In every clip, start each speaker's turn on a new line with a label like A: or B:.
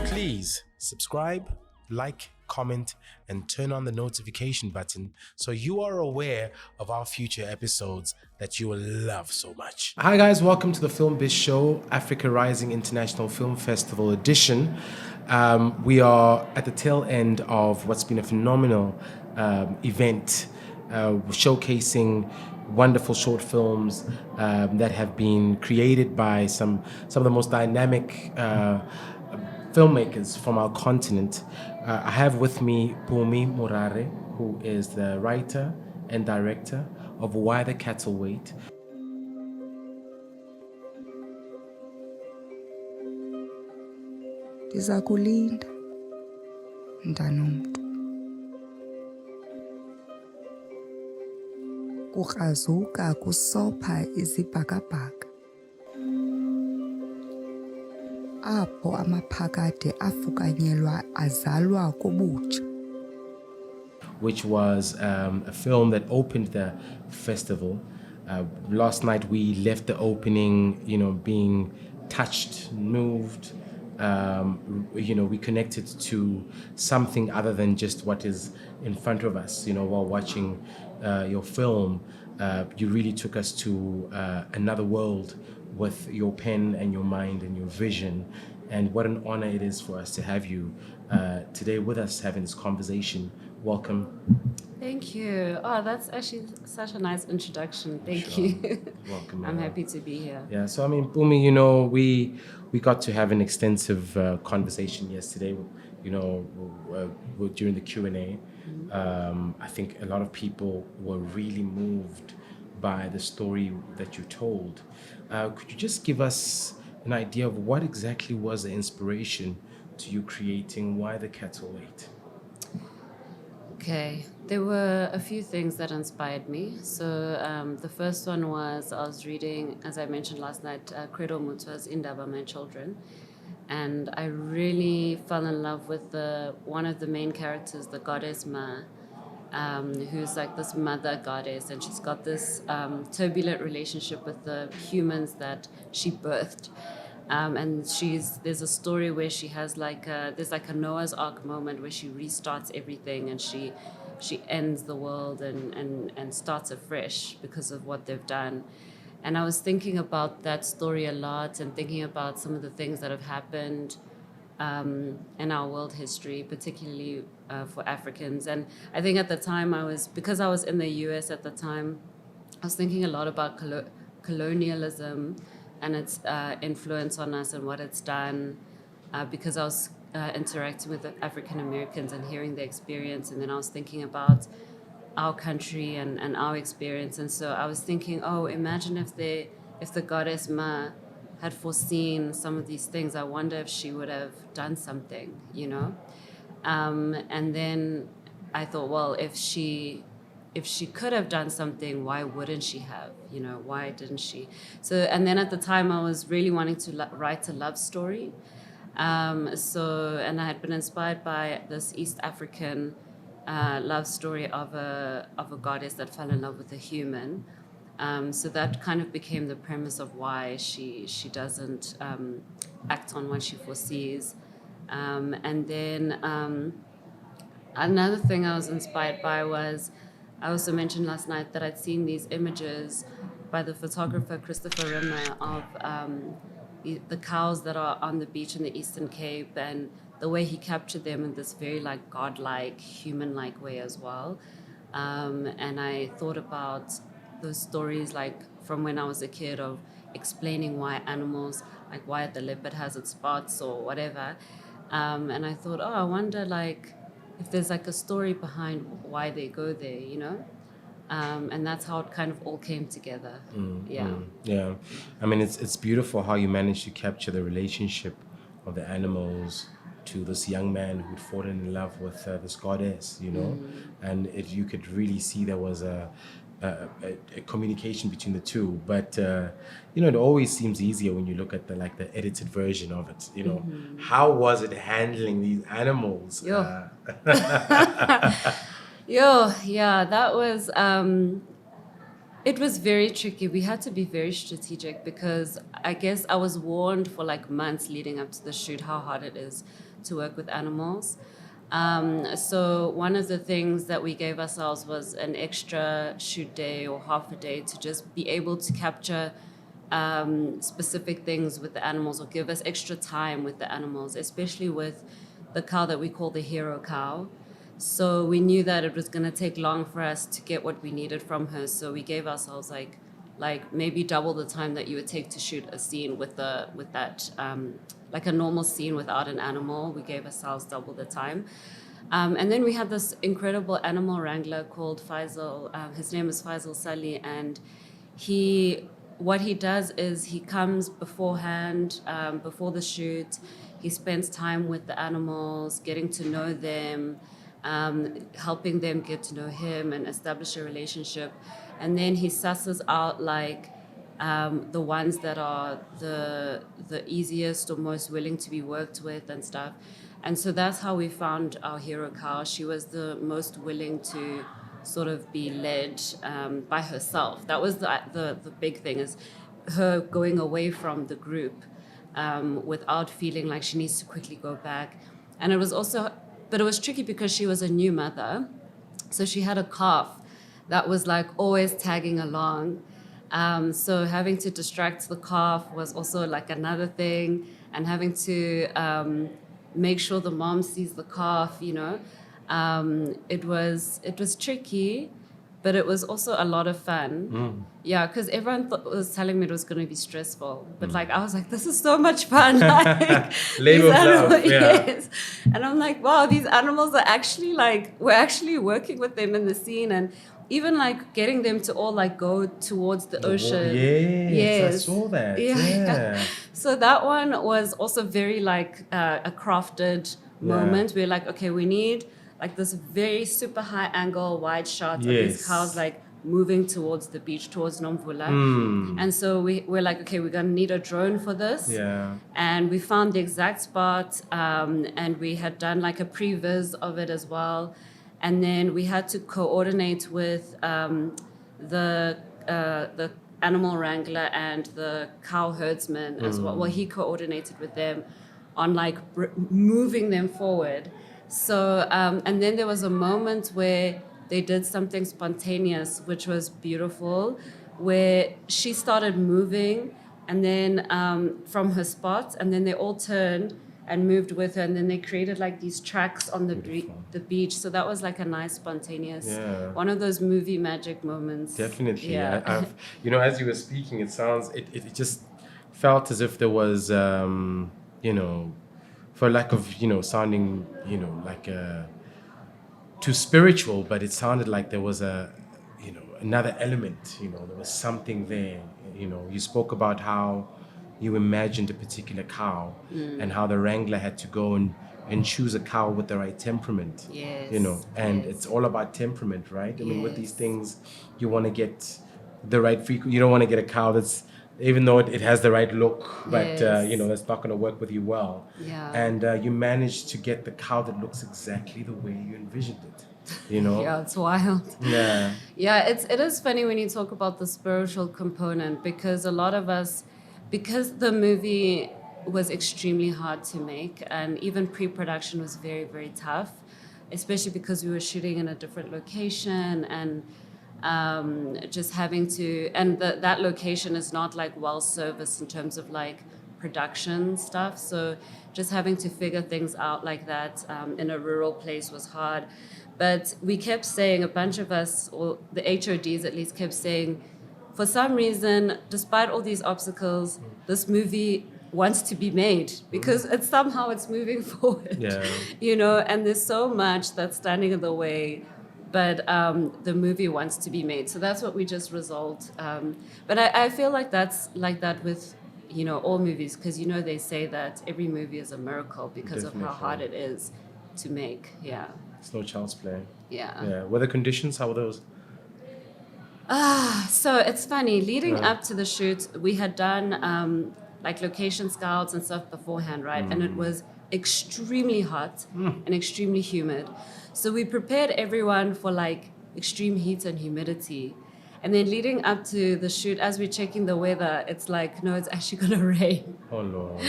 A: Please subscribe, like, comment, and turn on the notification button so you are aware of our future episodes that you will love so much. Hi guys, welcome to the Film Biz Show, Africa Rising International Film Festival edition. We are at the tail end of what's been a phenomenal event showcasing wonderful short films that have been created by some of the most dynamic filmmakers from our continent. I have with me Phumi Morare, who is the writer and director of Why the Cattle Wait.
B: Ndiza kulinda mntanomntu kukrazuka kusopha izibhakabhaka apho amaphakade afukanyelwa azalwa kubutsha,
A: which was a film that opened the festival. Last night we left the opening, being touched, moved. We connected to something other than just what is in front of us. While watching your film, you really took us to another world with your pen and your mind and your vision. And what an honor it is for us to have you today with us having this conversation. Welcome.
C: Thank you. Oh, that's actually such a nice introduction. Thank you.
A: Welcome.
C: I'm happy to be here.
A: Yeah, so Phumi, we got to have an extensive conversation yesterday, during the Q&A. I think a lot of people were really moved by the story that you told. Could you just give us an idea of what exactly was the inspiration to you creating Why the Cattle Wait?
C: Okay, there were a few things that inspired me. So the first one was I was reading, as I mentioned last night, Credo Mutwa's Indaba My Children. And I really fell in love with one of the main characters, the goddess Ma, who's like this mother goddess, and she's got this turbulent relationship with the humans that she birthed. And there's a story where she has there's a Noah's Ark moment where she restarts everything, and she ends the world and starts afresh because of what they've done. And I was thinking about that story a lot and thinking about some of the things that have happened in our world history, particularly for Africans. And I think at the time because I was in the US at the time, I was thinking a lot about colonialism and its influence on us and what it's done, because I was interacting with African Americans and hearing their experience, and then I was thinking about our country and our experience. And so I was thinking, imagine if the goddess Ma had foreseen some of these things. I wonder if she would have done something, and then I thought, well, if she could have done something, why wouldn't she have? Why didn't she? So, and then at the time I was really wanting to write a love story. And I had been inspired by this East African love story of a goddess that fell in love with a human. So that kind of became the premise of why she doesn't act on what she foresees. And then another thing I was inspired by was, I also mentioned last night that I'd seen these images by the photographer Christopher Rimmer of the cows that are on the beach in the Eastern Cape, and the way he captured them in this very godlike, human-like way as well. And I thought about those stories from when I was a kid of explaining why animals, why the leopard has its spots or whatever. And I thought, I wonder if there's a story behind why they go there, and that's how it kind of all came together.
A: Yeah. I mean, it's beautiful how you managed to capture the relationship of the animals to this young man who'd fallen in love with this goddess, and you could really see there was a communication between the two. But it always seems easier when you look at the edited version of it. How was it handling these animals?
C: Yeah, that was It was very tricky. We had to be very strategic because I guess I was warned for like months leading up to the shoot how hard it is to work with animals. So one of the things that we gave ourselves was an extra shoot day or half a day to just be able to capture specific things with the animals or give us extra time with the animals, especially with the cow that we call the hero cow. So we knew that it was going to take long for us to get what we needed from her. So we gave ourselves like maybe double the time that you would take to shoot a scene with that like a normal scene without an animal. We gave ourselves double the time. And then we had this incredible animal wrangler called Faisal. His name is Faisal Sali, and what he does is he comes beforehand, before the shoot. He spends time with the animals, getting to know them, helping them get to know him and establish a relationship. And then he susses out like the ones that are the easiest or most willing to be worked with and stuff. And so that's how we found our hero cow. She was the most willing to sort of be led by herself. That was the big thing, is her going away from the group without feeling like she needs to quickly go back. And it was also, but it was tricky because she was a new mother. So she had a calf that was like always tagging along. So having to distract the calf was also like another thing, and having to make sure the mom sees the calf, you know. It was tricky, but it was also a lot of fun. Yeah, because everyone was telling me it was going to be stressful, but like I was like, this is so much fun. Like,
A: Labor of love, yeah.
C: yes. And I'm like, wow, these animals are actually like, we're actually working with them in the scene, and even like getting them to all like go towards the ocean.
A: Yes, I saw that. Yeah.
C: So that one was also very like a crafted moment. We're like, okay, we need like this very super high angle wide shot of these cows like moving towards the beach, towards Nomvula. And so we're like, okay, we're gonna need a drone for this.
A: Yeah.
C: And we found the exact spot, and we had done like a previs of it as well. And then we had to coordinate with the animal wrangler and the cow herdsman as well. Well, he coordinated with them on like moving them forward. So, and then there was a moment where they did something spontaneous, which was beautiful, where she started moving and then from her spot, and then they all turned and moved with her, and then they created like these tracks on the beach. So that was like a nice spontaneous, one of those movie magic moments.
A: Definitely.
C: Yeah.
A: I've, you know, as you were speaking, it just felt as if there was, you know, for lack of, you know, sounding, you know, like too spiritual, but it sounded like there was you know, another element, you know, there was something there. You know, you spoke about how you imagined a particular cow and how the wrangler had to go and choose a cow with the right temperament.
C: Yes.
A: You know, and it's all about temperament, right? I mean, with these things, you want to get the right frequency. You don't want to get a cow that's, even though it has the right look, but you know, that's not going to work with you well.
C: Yeah.
A: And you managed to get the cow that looks exactly the way you envisioned it. You know?
C: Yeah, it's wild.
A: Yeah.
C: Yeah, it is funny when you talk about the spiritual component, because a lot of us, because the movie was extremely hard to make, and even pre-production was very, very tough, especially because we were shooting in a different location, and just having to, and that location is not like well serviced in terms of like production stuff. So just having to figure things out like that in a rural place was hard. But we kept saying, a bunch of us, or the HODs at least, kept saying, for some reason, despite all these obstacles, this movie wants to be made, because it's somehow it's moving forward.
A: Yeah.
C: You know, and there's so much that's standing in the way, but the movie wants to be made. So that's what we just resolved. But I feel like that's like that with, you know, all movies, because, you know, they say that every movie is a miracle because of how hard it is to make. Yeah.
A: It's no child's play.
C: Yeah.
A: Yeah. Weather conditions, how were those?
C: So it's funny, leading up to the shoot, we had done like location scouts and stuff beforehand, right? And it was extremely hot and extremely humid. So we prepared everyone for like extreme heat and humidity. And then leading up to the shoot, as we're checking the weather, it's like, no, it's actually going to rain.
A: Oh, Lord.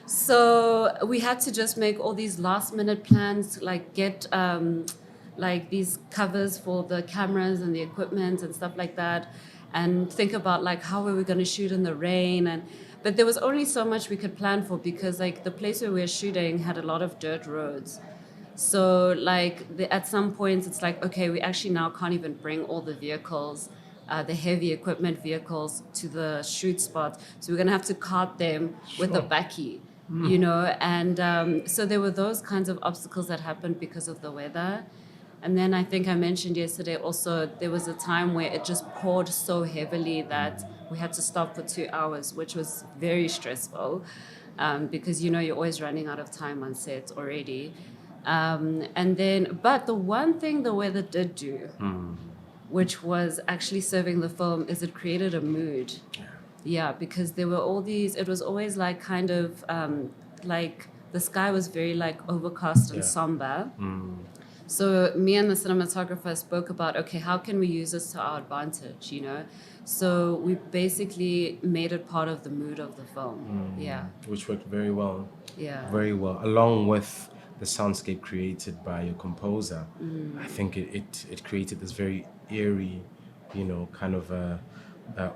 C: So we had to just make all these last minute plans, like get like these covers for the cameras and the equipment and stuff like that, and think about like how were we going to shoot in the rain. But there was only so much we could plan for, because like the place where we were shooting had a lot of dirt roads. So like at some points it's like, okay, we actually now can't even bring all the vehicles, the heavy equipment vehicles, to the shoot spot. So we're going to have to cart them with a bakkie, you know. And so there were those kinds of obstacles that happened because of the weather. And then I think I mentioned yesterday also, there was a time where it just poured so heavily that we had to stop for 2 hours, which was very stressful, because, you know, you're always running out of time on set already. But the one thing the weather did do, which was actually serving the film, is it created a mood. Yeah, because there were all these, it was always like kind of like the sky was very like overcast and somber. So me and the cinematographer spoke about, okay, how can we use this to our advantage, you know? So we basically made it part of the mood of the film. Yeah.
A: Which worked very well.
C: Yeah.
A: Very well. Along with the soundscape created by your composer, I think it created this very eerie, you know, kind of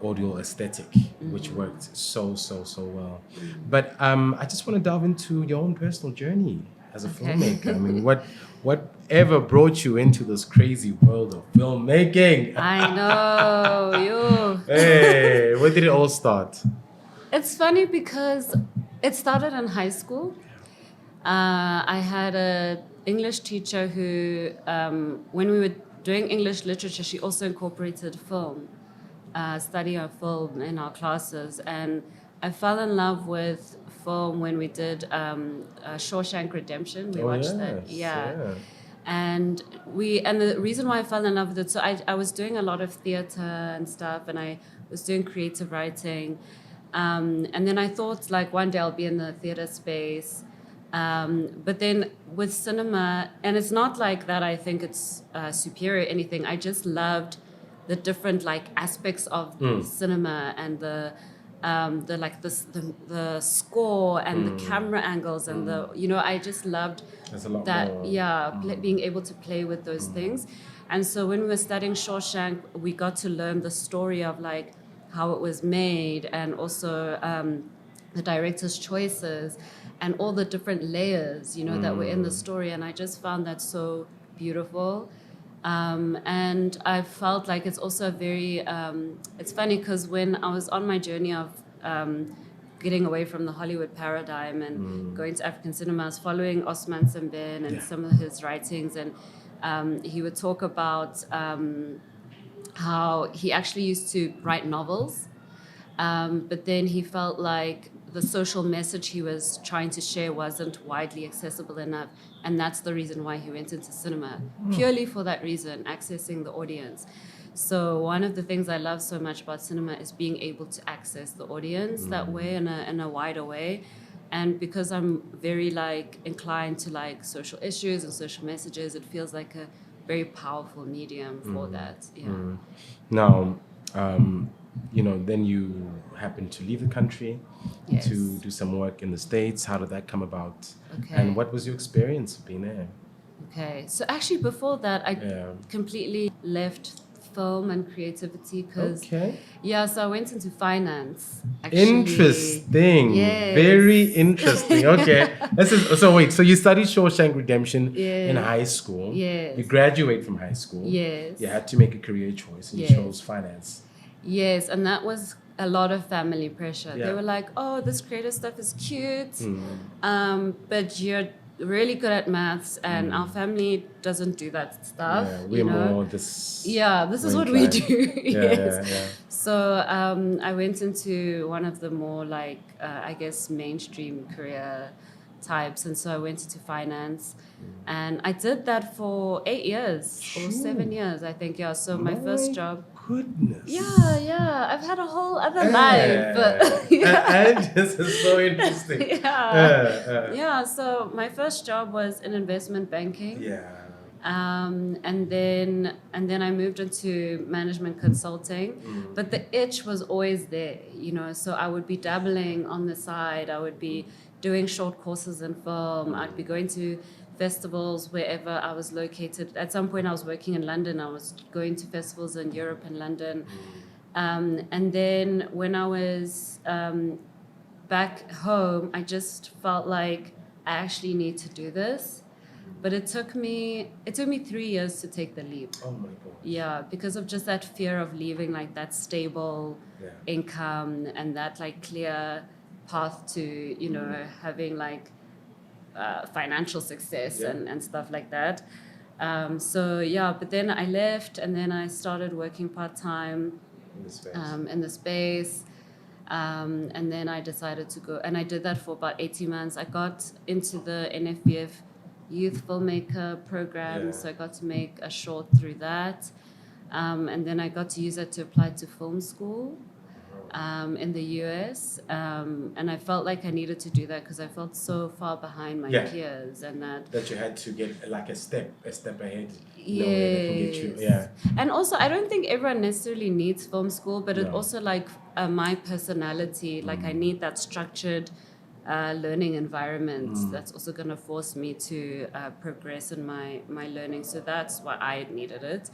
A: audio aesthetic, which worked so well. But I just want to delve into your own personal journey as a filmmaker. I mean, whatever brought you into this crazy world of filmmaking?
C: I know, you.
A: Hey, where did it all start?
C: It's funny because it started in high school. I had an English teacher who, when we were doing English literature, she also incorporated film, study of film in our classes. And I fell in love with film when we did Shawshank Redemption. We watched that. Yeah. And the reason why I fell in love with it, so I was doing a lot of theater and stuff, and I was doing creative writing. And then I thought like one day I'll be in the theater space. But then with cinema, and it's not like that I think it's superior or anything, I just loved the different like aspects of cinema and the score and the camera angles and the, you know, I just loved that. Being able to play with those things. And so when we were studying Shawshank, we got to learn the story of like how it was made, and also the director's choices and all the different layers, you know, that were in the story. And I just found that so beautiful. And I felt like it's also very, it's funny because when I was on my journey of getting away from the Hollywood paradigm and going to African cinema, I was following Osman Sembene and some of his writings, and he would talk about how he actually used to write novels, but then he felt like the social message he was trying to share wasn't widely accessible enough. And that's the reason why he went into cinema, purely for that reason, accessing the audience. So one of the things I love so much about cinema is being able to access the audience that way, in a wider way. And because I'm very like inclined to like social issues and social messages, it feels like a very powerful medium for that. Yeah.
A: Now, you know, then you happened to leave the country to do some work in the States. How did that come about?
C: Okay.
A: And what was your experience of being there?
C: Okay. So actually before that, I completely left film and creativity because so I went into finance. Actually.
A: Interesting.
C: Yes.
A: Very interesting. Okay. So you studied Shawshank Redemption in high school.
C: Yes.
A: You graduate from high school.
C: Yes.
A: You had to make a career choice, and you chose finance.
C: Yes, and that was a lot of family pressure. They were like, oh, this creative stuff is cute, but you're really good at maths, and our family doesn't do that stuff.
A: Yeah, we're more this.
C: Yeah, this is what we do. Yes.
A: Yeah.
C: So I went into one of the more like, I guess, mainstream career types, and so I went into finance, and I did that for 8 years or 7 years, I think. Yeah. So my first job.
A: Goodness.
C: Yeah. I've had a whole other life. But,
A: This is so interesting.
C: So my first job was in investment banking.
A: Yeah.
C: And then I moved into management consulting, but the itch was always there, you know. So I would be dabbling on the side. I would be doing short courses in film. I'd be going to festivals wherever I was located. At some point, I was working in London. I was going to festivals in Europe and London. And then when I was back home, I just felt like I actually need to do this. But it took me 3 years to take the leap.
A: Oh my God.
C: Yeah, because of just that fear of leaving like that stable income and that like clear path to, you know, having like financial success and stuff like that. So yeah, but then I left and then I started working part-time in the space. And then I decided to go, and I did that for about 18 months. I got into the NFBF youth filmmaker program, so I got to make a short through that. And then I got to use it to apply to film school in the US. And I felt like I needed to do that because I felt so far behind my peers, and that
A: you had to get like a step ahead.
C: Yes. And also, I don't think everyone necessarily needs film school, but it also like my personality, like I need that structured learning environment that's also going to force me to progress in my learning. So that's why I needed it.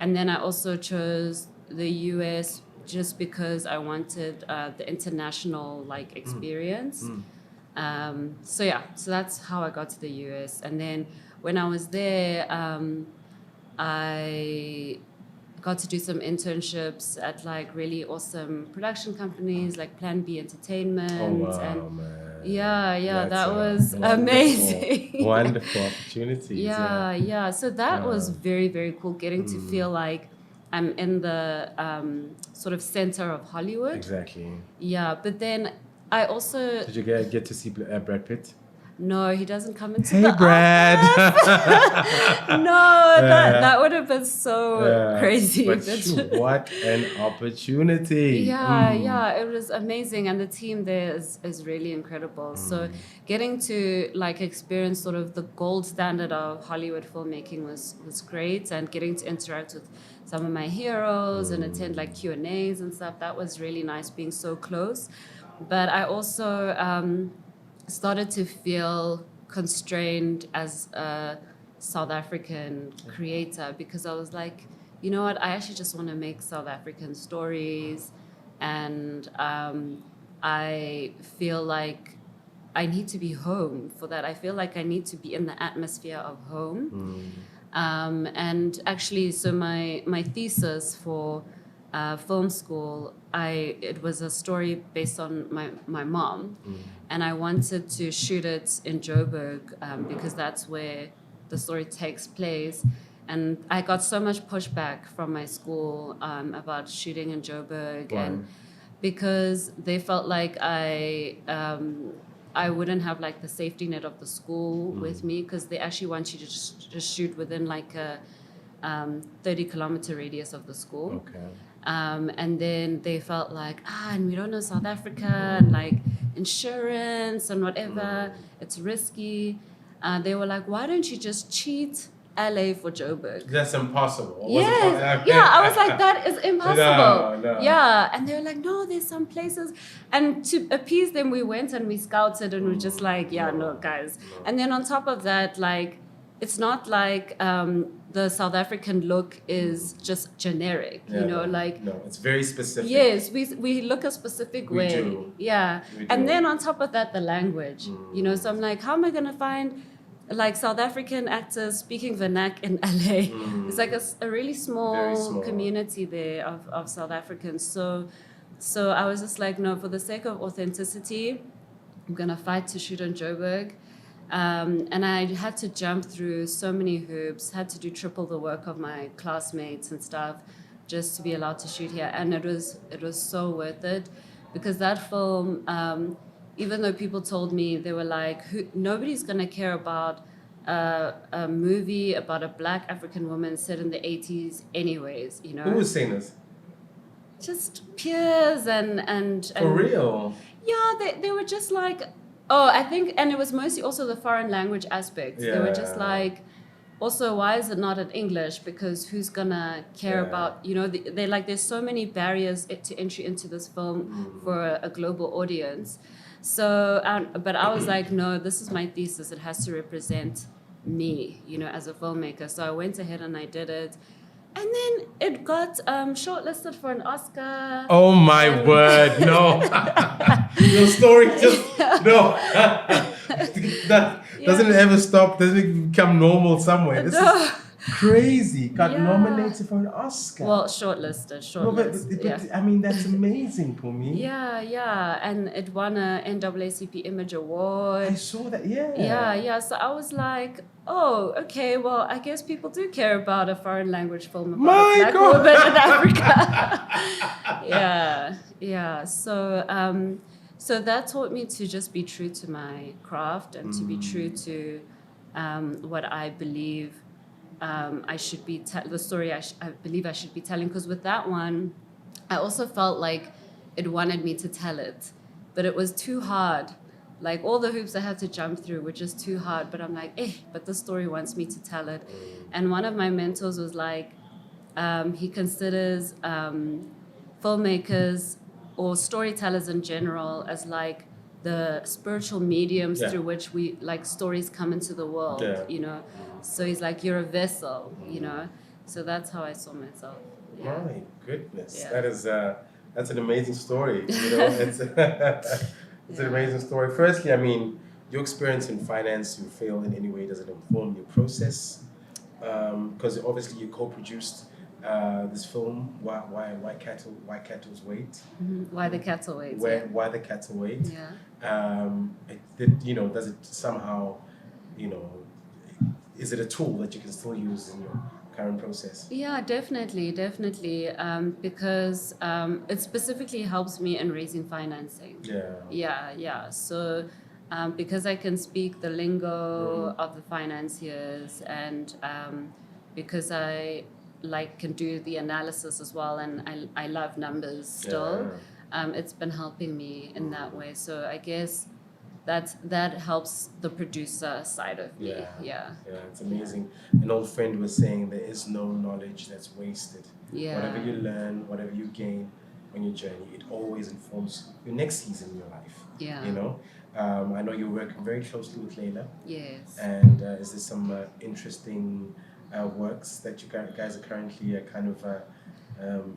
C: And then I also chose the US just because I wanted the international like experience. So that's how I got to the US. And then when I was there, I got to do some internships at like really awesome production companies like Plan B Entertainment.
A: Oh, wow,
C: and
A: man.
C: That was amazing.
A: Wonderful opportunities.
C: Yeah. So that was very, very cool, getting to feel like I'm in the sort of center of Hollywood.
A: Exactly.
C: Yeah, but then I also...
A: Did you get to see Brad Pitt?
C: No, he doesn't come into
A: Hey,
C: the
A: Brad.
C: That would have been so crazy.
A: But what an opportunity.
C: Yeah, it was amazing. And the team there is really incredible. So getting to like experience sort of the gold standard of Hollywood filmmaking was great. And getting to interact with some of my heroes and attend like Q&As and stuff, that was really nice, being so close. But I also... started to feel constrained as a South African creator, because I was like, you know what, I actually just want to make South African stories, and I feel like I need to be home for that. I feel like I need to be in the atmosphere of home. And actually, so my thesis for film school, it was a story based on my mom, and I wanted to shoot it in Joburg because that's where the story takes place. And I got so much pushback from my school about shooting in Joburg, and because they felt like I wouldn't have like the safety net of the school with me, because they actually want you to just shoot within like a 30-kilometer radius of the school.
A: Okay.
C: And then they felt like, and we don't know South Africa, and like insurance and whatever, it's risky. They were like, why don't you just cheat LA for Joburg?
A: That's impossible.
C: Yes. I was like, that is impossible.
A: No.
C: Yeah. And they were like, no, there's some places. And to appease them, we went and we scouted, and we're just like, no, guys. And then on top of that, like, it's not like the South African look is just generic, you know, like...
A: No, it's very specific.
C: Yes, we look a specific way.
A: Do.
C: Yeah.
A: We do.
C: And then on top of that, the language, you know, so I'm like, how am I going to find like South African actors speaking Vernac in LA? It's like a really small community there of South Africans. So I was just like, no, for the sake of authenticity, I'm going to fight to shoot in Joburg. And I had to jump through so many hoops, had to do triple the work of my classmates and stuff just to be allowed to shoot here. And it was so worth it, because that film, even though people told me, they were like, nobody's going to care about a movie about a Black African woman set in the 80s anyways, you know.
A: Who was saying this?
C: Just peers and
A: For real?
C: Yeah, they were just like... Oh, I think, and it was mostly also the foreign language aspect. They were just like, also, why is it not in English? Because who's gonna care about, they're like, there's so many barriers to entry into this film for a global audience. So, but I was like, no, this is my thesis. It has to represent me, as a filmmaker. So I went ahead and I did it. And then it got shortlisted for an Oscar.
A: Oh my word, no. Your story just, no. That doesn't it ever stop? Doesn't it become normal somewhere? This is crazy. Got nominated for an Oscar.
C: Well, shortlisted.
A: No, but I mean, that's amazing, Phumi.
C: Yeah. And it won a NAACP Image Award.
A: I saw that, yeah.
C: Yeah. So I was like, oh, okay, well, I guess people do care about a foreign language film about a black woman in Africa. Yeah. So that taught me to just be true to my craft and to be true to what I believe I should be the story I believe I should be telling. Because with that one, I also felt like it wanted me to tell it, but it was too hard. Like all the hoops I had to jump through were just too hard. But I'm like, but the story wants me to tell it. And one of my mentors was like, he considers filmmakers or storytellers in general as like the spiritual mediums through which we like stories come into the world, So he's like, you're a vessel, So that's how I saw myself. Yeah.
A: My goodness, that's an amazing story. It's an amazing story. Firstly, I mean, your experience in finance, you fail in any way, does it inform your process? Because obviously you co-produced this film, why cattle's wait?
C: Why the cattle wait?
A: Why the cattle wait?
C: Yeah.
A: Does it somehow, is it a tool that you can still use in your current process?
C: Yeah, definitely, because it specifically helps me in raising financing. Yeah. So because I can speak the lingo of the financiers and because I can do the analysis as well, and I love numbers still. It's been helping me in that way. So I guess that helps the producer side of me. Yeah,
A: it's amazing. An old friend was saying there is no knowledge that's wasted. Whatever you learn, whatever you gain on your journey, it always informs your next season in your life. I know you're working very closely with Layla.
C: Yes.
A: And is there some interesting works that you guys are currently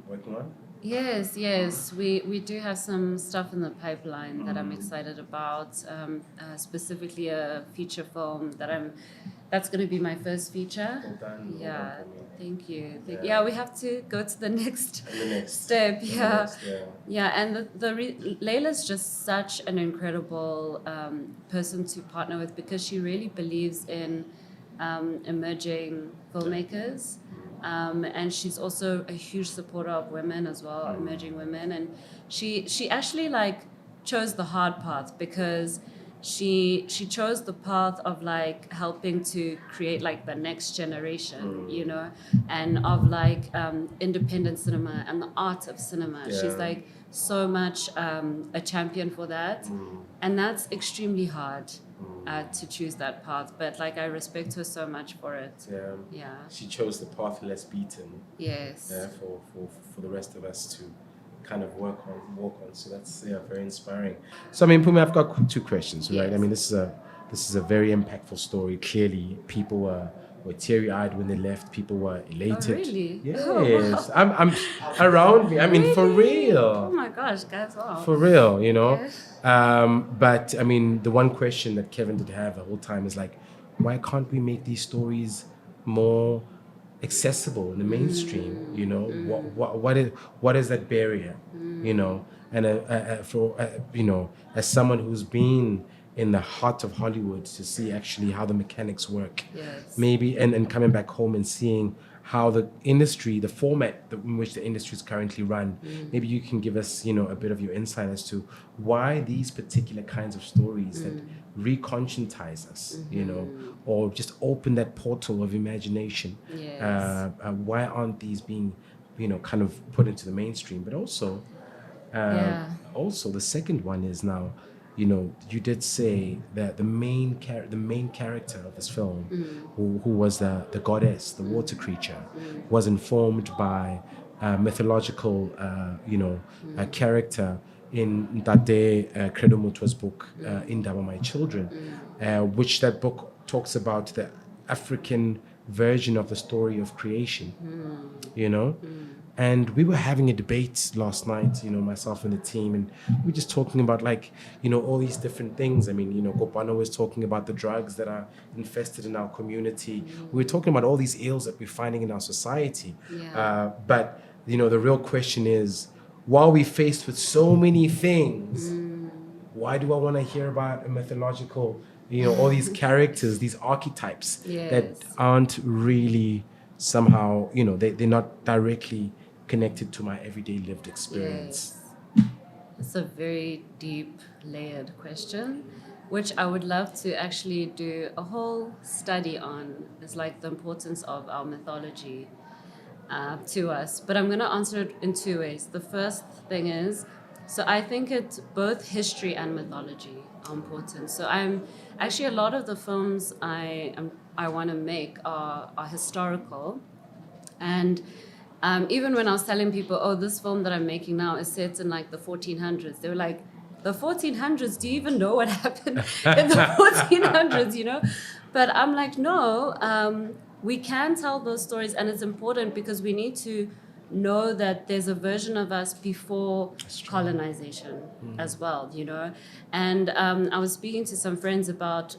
A: working on?
C: Yes. We do have some stuff in the pipeline that I'm excited about. Specifically, a feature film that's going to be my first feature.
A: Well done.
C: Yeah.
A: Well done,
C: Thank you. We have to go to the next step. And Layla's just such an incredible person to partner with because she really believes in emerging filmmakers. And she's also a huge supporter of women as well, emerging women. And she actually chose the hard path because she chose the path of helping to create the next generation, and of independent cinema and the art of cinema. She's so much a champion for that. And that's extremely hard. To choose that path, but I respect her so much for it. Yeah.
A: She chose the path less beaten.
C: Yes.
A: For the rest of us to kind of walk on. So that's very inspiring. So I mean, Phumi, I've got two questions, right?
C: Yes.
A: I mean, this is a very impactful story. Clearly, people were teary-eyed when they left. People were elated.
C: Oh, really?
A: Yes.
C: Oh, wow.
A: I'm around me. I mean,
C: really?
A: For real.
C: Oh my gosh, guys! Wow.
A: For real,
C: Yes.
A: But I mean, the one question that Kevin did have the whole time is why can't we make these stories more accessible in the mainstream? What is that barrier? And as someone who's been in the heart of Hollywood to see actually how the mechanics work,
C: Yes.
A: maybe and coming back home and seeing how the industry, the format in which the industry is currently run, maybe you can give us, a bit of your insight as to why these particular kinds of stories that reconscientize us, or just open that portal of imagination.
C: Yes.
A: Why aren't these being, kind of put into the mainstream? But also, also the second one is now, you did say that the main character of this film, who was the goddess, the water creature, was informed by a mythological, a character in Ntate Credo Mutwa's book, Indaba My Children, which that book talks about the African version of the story of creation, And we were having a debate last night, myself and the team, and we were just talking about all these different things. I mean, Kopano was talking about the drugs that are infested in our community. We were talking about all these ills that we're finding in our society.
C: Yeah.
A: But, the real question is, while we're faced with so many things, why do I want to hear about a mythological, all these characters, these archetypes that
C: Yes.
A: aren't really somehow, they're not directly connected to my everyday lived experience.
C: Yes. It's a very deep, layered question, which I would love to actually do a whole study on. It's like the importance of our mythology to us. But I'm going to answer it in two ways. The first thing is, so I think it's both history and mythology are important. So I'm actually, a lot of the films I want to make are historical. And even when I was telling people, oh, this film that I'm making now is set in like the 1400s, they were like, the 1400s, do you even know what happened in the 1400s, But I'm like, no, we can tell those stories, and it's important because we need to know that there's a version of us before colonization as well, And I was speaking to some friends about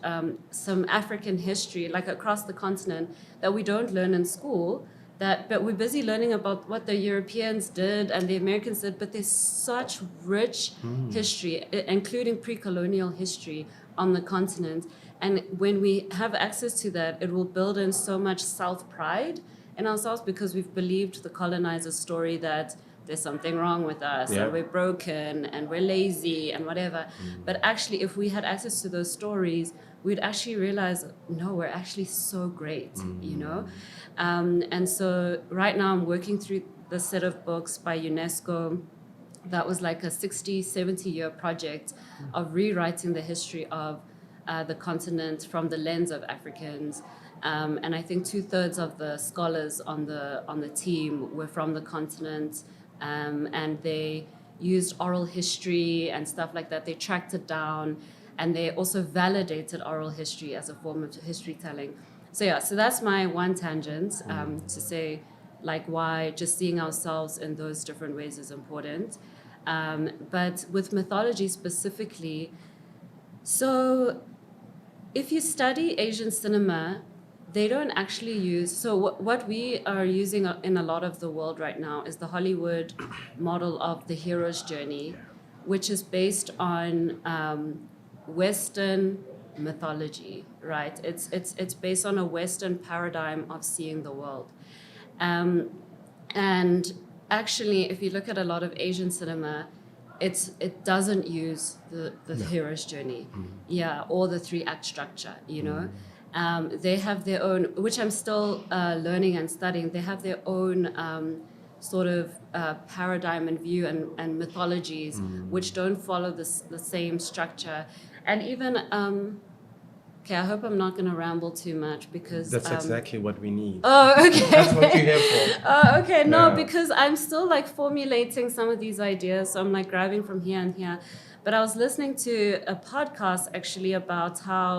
C: some African history, like across the continent, that we don't learn in school, but we're busy learning about what the Europeans did and the Americans did, but there's such rich history, including pre-colonial history on the continent. And when we have access to that, it will build in so much self-pride in ourselves, because we've believed the colonizer's story that there's something wrong with us and we're broken and we're lazy and whatever. But actually, if we had access to those stories, we'd actually realize, no, we're actually so great, And so right now I'm working through the set of books by UNESCO. That was like a 60, 70-year project of rewriting the history of the continent from the lens of Africans. And I think 2/3 of the scholars on the team were from the continent, and they used oral history and stuff like that. They tracked it down, and they also validated oral history as a form of history telling. So that's my one tangent, to say like why just seeing ourselves in those different ways is important. But with mythology specifically, so if you study Asian cinema, they don't actually use, so what we are using in a lot of the world right now is the Hollywood model of the hero's journey, which is based on Western mythology, right? It's based on a Western paradigm of seeing the world. And actually, if you look at a lot of Asian cinema, it doesn't use the hero's journey, or the 3-act structure, They have their own, which I'm still learning and studying. They have their own sort of paradigm and view and mythologies, which don't follow the same structure. And even, okay, I hope I'm not going to ramble too much, because
A: That's exactly what we need.
C: Oh, okay.
A: That's what you're here for.
C: Oh, okay. No,
A: Yeah.
C: because I'm still like formulating some of these ideas. So I'm like grabbing from here and here. But I was listening to a podcast actually about how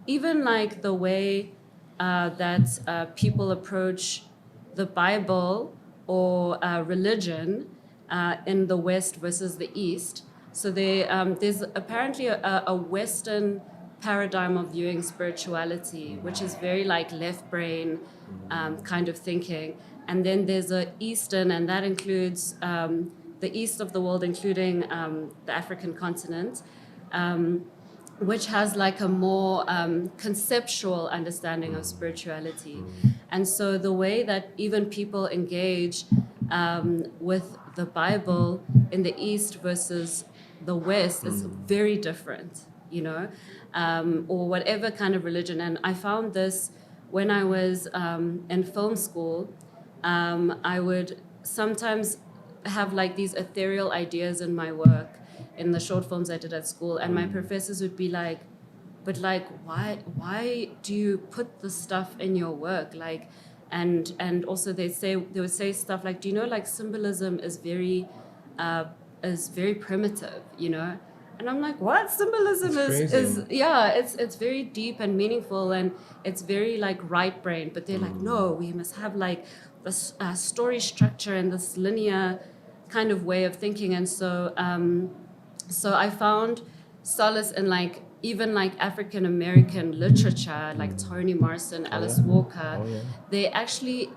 C: even like the way that people approach the Bible or religion in the West versus the East. So there's apparently a Western paradigm of viewing spirituality, which is very like left brain kind of thinking. And then there's a Eastern, and that includes the east of the world, including the African continent, which has like a more conceptual understanding of spirituality. And so the way that even people engage with the Bible in the East versus the West is very different, or whatever kind of religion. And I found this when I was in film school. I would sometimes have like these ethereal ideas in my work, in the short films I did at school, and my professors would be like, but like, why do you put the stuff in your work? Like, and also they would say stuff like, do you know, like symbolism is very primitive, you know? And I'm like, what? Symbolism is it's very deep and meaningful, and it's very like right brain. But they're like, no, we must have like this story structure and this linear kind of way of thinking. And so I found solace in like even like African American literature, like Toni Morrison, Alice Walker. They actually,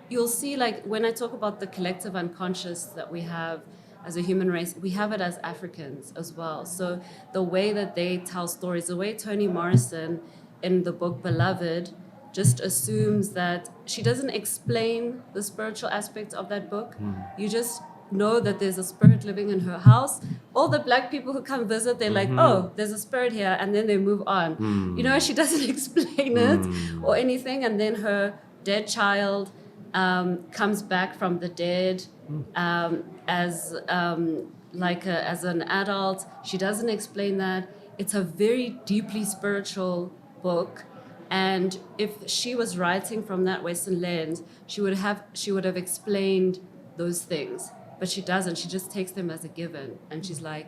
C: you'll see, like when I talk about the collective unconscious that we have as a human race, we have it as Africans as well. So the way that they tell stories, the way Toni Morrison in the book Beloved just assumes that she doesn't explain the spiritual aspect of that book. You just know that there's a spirit living in her house. All the black people who come visit, they're like, oh, there's a spirit here, and then they move on. You know, she doesn't explain it or anything. And then her dead child comes back from the dead as an adult. She doesn't explain that. It's a very deeply spiritual book, and if she was writing from that Western lens, she would have explained those things, but she doesn't. She just takes them as a given, and she's like,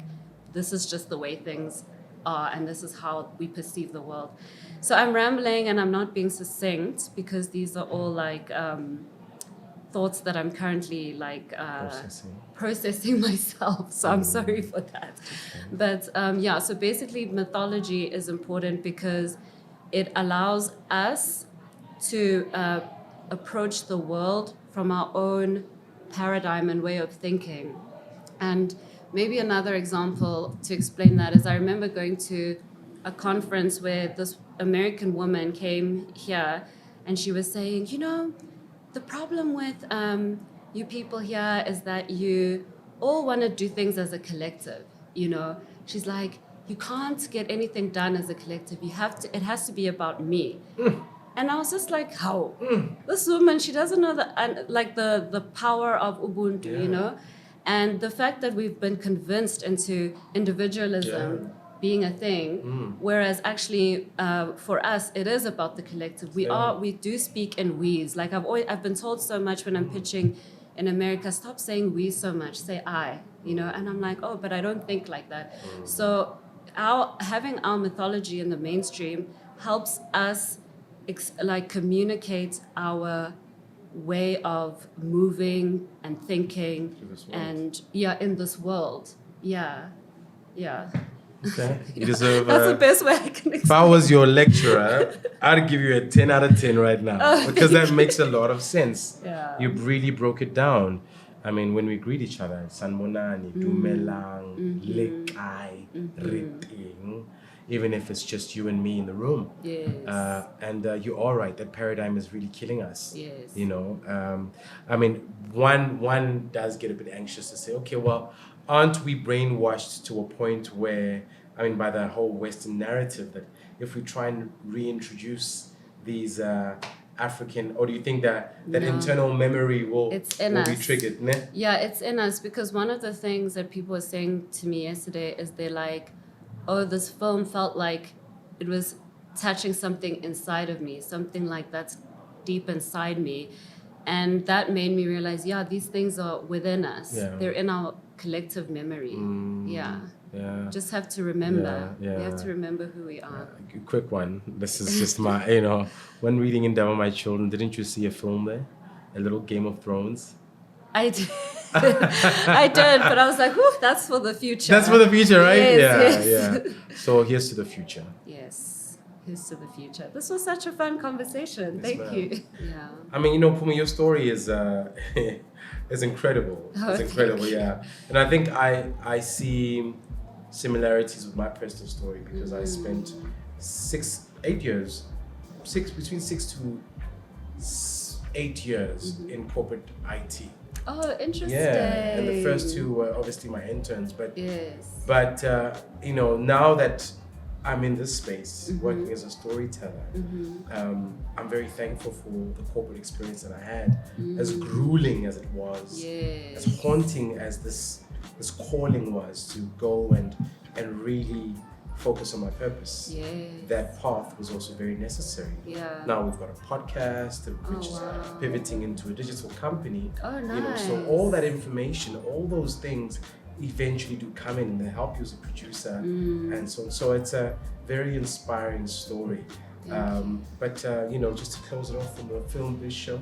C: this is just the way things are, and this is how we perceive the world. So I'm rambling and I'm not being succinct, because these are all like thoughts that I'm currently like processing myself. So I'm sorry for that. But so basically mythology is important because it allows us to approach the world from our own paradigm and way of thinking. And maybe another example to explain that is I remember going to a conference where this American woman came here and she was saying, you know, the problem with you people here is that you all want to do things as a collective, you know. She's like, you can't get anything done as a collective. It has to be about me. And I was just like, how? This woman, she doesn't know the power of Ubuntu, you know? And the fact that we've been convinced into individualism being a thing, whereas actually for us, it is about the collective. We do speak in we's. Like I've been told so much when I'm pitching in America, stop saying we so much, say I, you know? And I'm like, oh, but I don't think like that. So having our mythology in the mainstream helps us communicate our way of moving and thinking and in this world.
A: Okay, you deserve.
C: That's the best way I can explain.
A: If I was your lecturer, I'd give you a 10 out of 10 right now, because that makes a lot of sense. You really broke it down. I mean, when we greet each other, Sanmonani, Dumelang, Lekai, Riting, even if it's just you and me in the room. And you're all right, that paradigm is really killing us. You know, I mean, one does get a bit anxious to say, okay, well, aren't we brainwashed to a point where, I mean, by the whole Western narrative, that if we try and reintroduce these African, or do you think that internal memory will be triggered? Ne?
C: Yeah, it's in us, because one of the things that people were saying to me yesterday is they're like, oh, this film felt like it was touching something inside of me, something like that's deep inside me. And that made me realize, these things are within us. They're in our collective memory. Just have to remember. We have to remember who we are.
A: Quick one. This is just my, when reading Indaba My Children, didn't you see a film there? A little Game of Thrones?
C: I did. I did, but I was like, whew, that's for the future.
A: That's for the future, right?
C: Yes.
A: So here's to the future.
C: Yes, here's to the future. This was such a fun conversation. Thank you. Yeah.
A: I mean, Phumi, your story is is incredible. It's incredible, And I think I see similarities with my personal story, because I spent 8 years, between 6 to 8 years in corporate IT.
C: Oh, interesting.
A: Yeah, and the first 2 were obviously my interns, but now that I'm in this space, working as a storyteller, I'm very thankful for the corporate experience that I had, as grueling as it was, as haunting as this this calling was to go and really focus on my purpose.
C: Yes.
A: That path was also very necessary.
C: Yeah.
A: Now we've got a podcast, which is
C: wow.
A: pivoting into a digital company.
C: Oh,
A: You know, so
C: nice.
A: all that information, all those things eventually do come in and they help you as a producer and so on. So it's a very inspiring story. But you know, just to close it off from the Film Biz Show,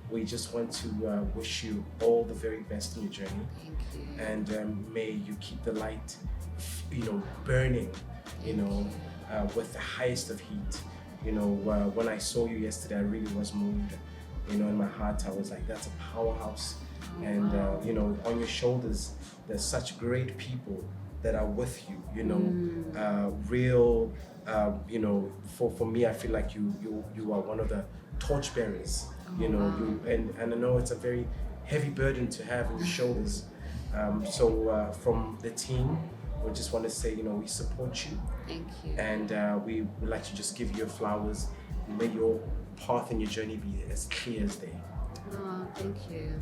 A: we just want to wish you all the very best in your journey.
C: Thank you.
A: And may you keep the light, you know, burning, you know, with the highest of heat. You know, when I saw you yesterday, I really was moved. You know, in my heart, I was like, that's a powerhouse. And, you know, on your shoulders, there's such great people that are with you, you know, real, you know, for me, I feel like you are one of the torchbearers, you know, and I know it's a very heavy burden to have on your shoulders. So from the team, we just want to say, you know, we support you.
C: Thank you.
A: And we would like to just give you your flowers. May your path and your journey be as clear as day.
C: Oh, thank you.